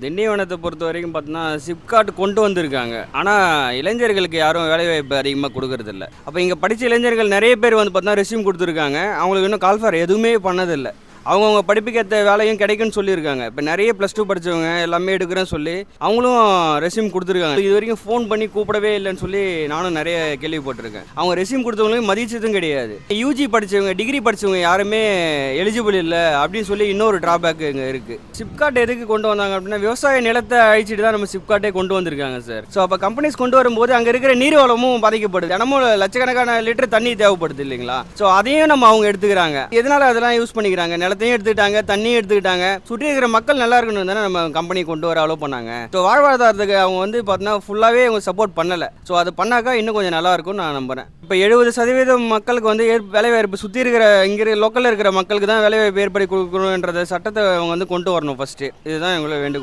திண்டிவனத்தை பொறுத்த வரைக்கும் பார்த்தீங்கன்னா சிப்காட் கொண்டு வந்திருக்காங்க. ஆனால் இளைஞர்களுக்கு யாரும் வேலைவாய்ப்பு அதிகமாக கொடுக்கறதில்ல. அப்போ இங்கே படித்த இளைஞர்கள் நிறைய பேர் வந்து பார்த்தீங்கன்னா ரெஸ்யூம் கொடுத்துருக்காங்க. அவங்களுக்கு இன்னும் கால்ஃபார் எதுவுமே பண்ணதில்லை. அவங்கவுங்க படிப்புக்கு ஏற்ற வேலையும் கிடைக்குன்னு சொல்லியிருக்காங்க. இப்போ நிறைய +2 படித்தவங்க எல்லாமே எடுக்கிறேன்னு சொல்லி அவங்களும் ரெஸ்யூம் கொடுத்துருக்காங்க. இது வரைக்கும் ஃபோன் பண்ணி கூப்பிடவே இல்லைன்னு சொல்லி நானும் நிறைய கேள்விப்பட்டிருக்கேன். அவங்க ரெஸ்யூம் கொடுத்தவங்களையும் மதிச்சதும் கிடையாது. யூஜி படித்தவங்க, டிகிரி படித்தவங்க யாருமே எலிஜிபிள் இல்லை அப்படின்னு சொல்லி இன்னொரு ட்ராபேக் இங்கே இருக்குது. சிப்காட் எதுக்கு கொண்டு வந்தாங்க அப்படின்னா, விவசாய நிலத்தை அழிச்சிட்டு தான் நம்ம சிப்காட்டே கொண்டு வந்திருக்காங்க சார். ஸோ அப்போ கம்பெனிஸ் கொண்டு வரும்போது அங்கே இருக்கிற நீர் வளமும் பாதிக்கப்படுது. தினமும் லட்சக்கணக்கான லிட்டர் தண்ணி தேவைப்படுது இல்லைங்களா? ஸோ அதையும் நம்ம அவங்க எடுத்துக்கிறாங்க. எதனால அதெல்லாம் யூஸ் பண்ணிக்கிறாங்க? நிலத்தையும் எடுத்துக்கிட்டாங்க, தண்ணியும் எடுத்துக்கிட்டாங்க. சுற்றி இருக்கிற மக்கள் நல்லா இருக்கணும் தானே நம்ம கம்பெனி கொண்டு வர அலோவ் பண்ணாங்க. ஸோ வாழ்வாதாரத்துக்கு அவங்க வந்து பார்த்தீங்கன்னா ஃபுல்லாகவே அவங்க சப்போர்ட் பண்ணலை. ஸோ அது பண்ணாக்கா இன்னும் கொஞ்சம் நல்லா இருக்கும்னு நான் நம்புறேன். இப்போ 70% மக்களுக்கு வந்து வேலைவாய்ப்பு சுற்றி இருக்கிற இங்கே லோக்கலில் இருக்கிற மக்களுக்கு தான் வேலைவாய்ப்பு ஏற்படுத்தி கொடுக்கணுன்றத சட்டத்தை அவங்க வந்து கொண்டு வரணும் ஃபர்ஸ்ட்டு. இதுதான் எங்களை வேண்டுகோள்.